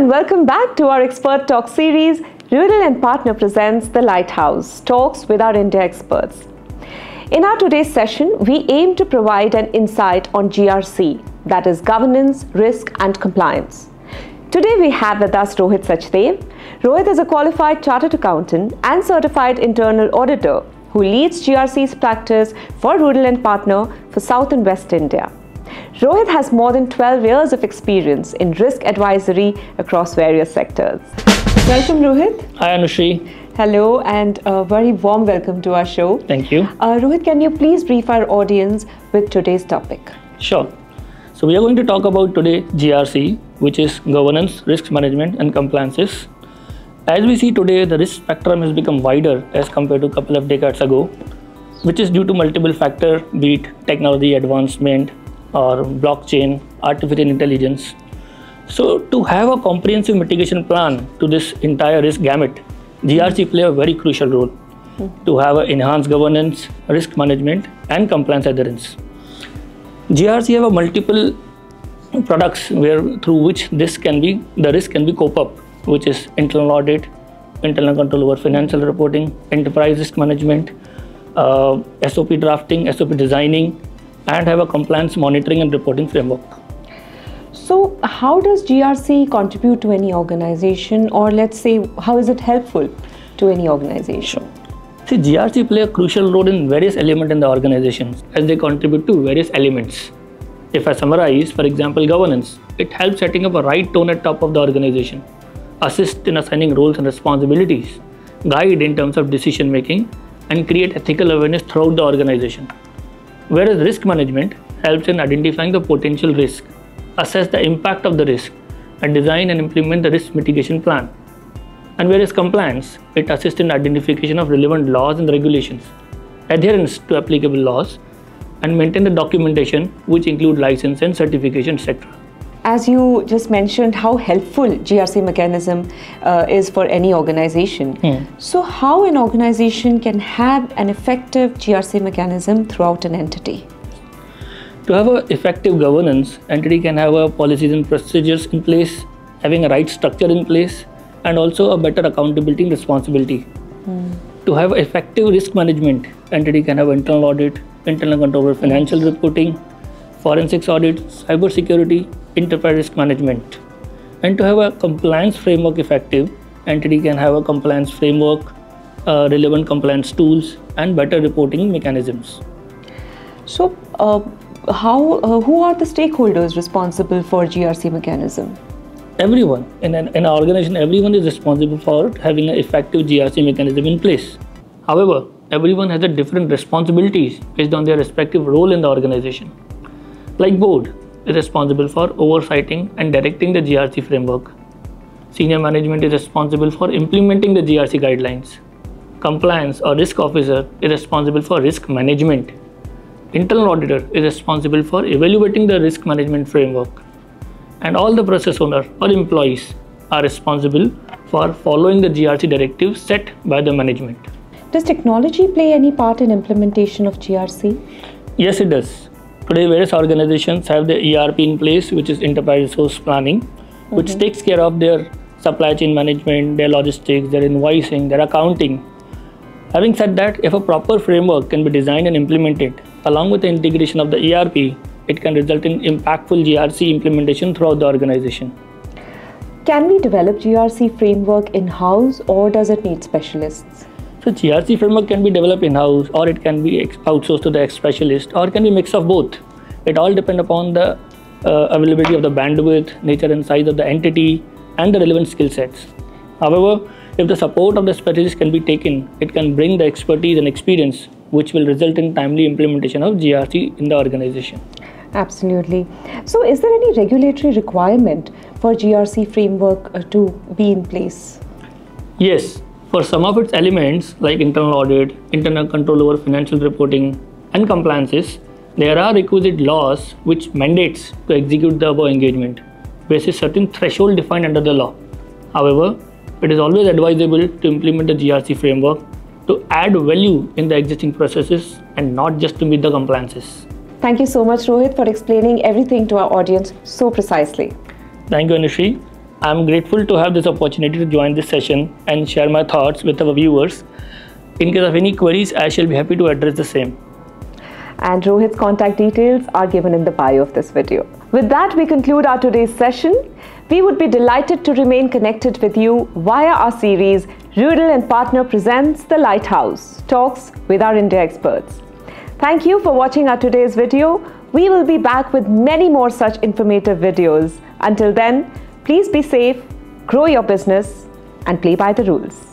and welcome back to our Expert Talk series. Rural and Partner presents the Lighthouse, talks with our India experts. In our today's session, we aim to provide an insight on GRC, that is governance, risk and compliance. Today we have with us Rohit Sachdev. Rohit is a qualified chartered accountant and certified internal auditor who leads GRC's practice for Rural and Partner for South and West India. Rohit has more than 12 years of experience in risk advisory across various sectors. Welcome, Rohit. Hi, Anushrii. Hello, and a very warm welcome to our show. Thank you. Rohit, can you please brief our audience with today's topic? Sure. So we are going to talk about today GRC, which is governance, risk management and compliances. As we see today, the risk spectrum has become wider as compared to a couple of decades ago, which is due to multiple factors, be it technology advancement or blockchain, artificial intelligence. So to have a comprehensive mitigation plan to this entire risk gamut, GRC play a very crucial role to have an enhanced governance, risk management and compliance adherence. GRC have a multiple products through which the risk can be cope up, which is internal audit, internal control over financial reporting, enterprise risk management, SOP drafting, SOP designing, and have a compliance monitoring and reporting framework. So how does GRC contribute to any organization, or let's say how is it helpful to any organization? Sure. See, GRC play a crucial role in various elements in the organizations as they contribute to various elements. If I summarize, for example, governance, it helps setting up a right tone at top of the organization, assist in assigning roles and responsibilities, guide in terms of decision making, and create ethical awareness throughout the organization. Whereas risk management helps in identifying the potential risk, assess the impact of the risk, and design and implement the risk mitigation plan. And whereas compliance, it assists in identification of relevant laws and regulations, adherence to applicable laws, and maintain the documentation which include license and certification, etc. As you just mentioned, how helpful GRC mechanism is for any organization. So how an organization can have an effective GRC mechanism throughout an entity? To have an effective governance, entity can have a policies and procedures in place, having a right structure in place, and also a better accountability and responsibility. To have effective risk management, entity can have internal audit, internal control over financial reporting, forensics audit, cyber security, enterprise risk management. And to have a compliance framework effective, entity can have a compliance framework, relevant compliance tools, and better reporting mechanisms. So who are the stakeholders responsible for GRC mechanism? Everyone in an organization, everyone is responsible for having an effective GRC mechanism in place. However, everyone has a different responsibilities based on their respective role in the organization. Like board is responsible for oversighting and directing the GRC framework. Senior management is responsible for implementing the GRC guidelines. Compliance or risk officer is responsible for risk management. Internal auditor is responsible for evaluating the risk management framework. And all the process owner or employees are responsible for following the GRC directives set by the management. Does technology play any part in implementation of GRC? Yes, it does. Today, various organizations have the ERP in place, which is enterprise resource planning, which takes care of their supply chain management, their logistics, their invoicing, their accounting. Having said that, if a proper framework can be designed and implemented, along with the integration of the ERP, it can result in impactful GRC implementation throughout the organization. Can we develop GRC framework in-house, or does it need specialists? So GRC framework can be developed in-house, or it can be outsourced to the specialist, or it can be a mix of both. It all depends upon the availability of the bandwidth, nature and size of the entity, and the relevant skill sets. However, if the support of the specialist can be taken, it can bring the expertise and experience, which will result in timely implementation of GRC in the organization. Absolutely. So is there any regulatory requirement for GRC framework to be in place? Yes. For some of its elements like internal audit, internal control over financial reporting and compliances, there are requisite laws which mandates to execute the above engagement basis certain threshold defined under the law. However, it is always advisable to implement the GRC framework to add value in the existing processes and not just to meet the compliances. Thank you so much, Rohit, for explaining everything to our audience so precisely. Thank you, Anushrii. I'm grateful to have this opportunity to join this session and share my thoughts with our viewers. In case of any queries, I shall be happy to address the same. And Rohit's contact details are given in the bio of this video. With that, we conclude our today's session. We would be delighted to remain connected with you via our series Rural and Partner presents The Lighthouse, Talks with our India experts. Thank you for watching our today's video. We will be back with many more such informative videos. Until then, please be safe, grow your business, and play by the rules.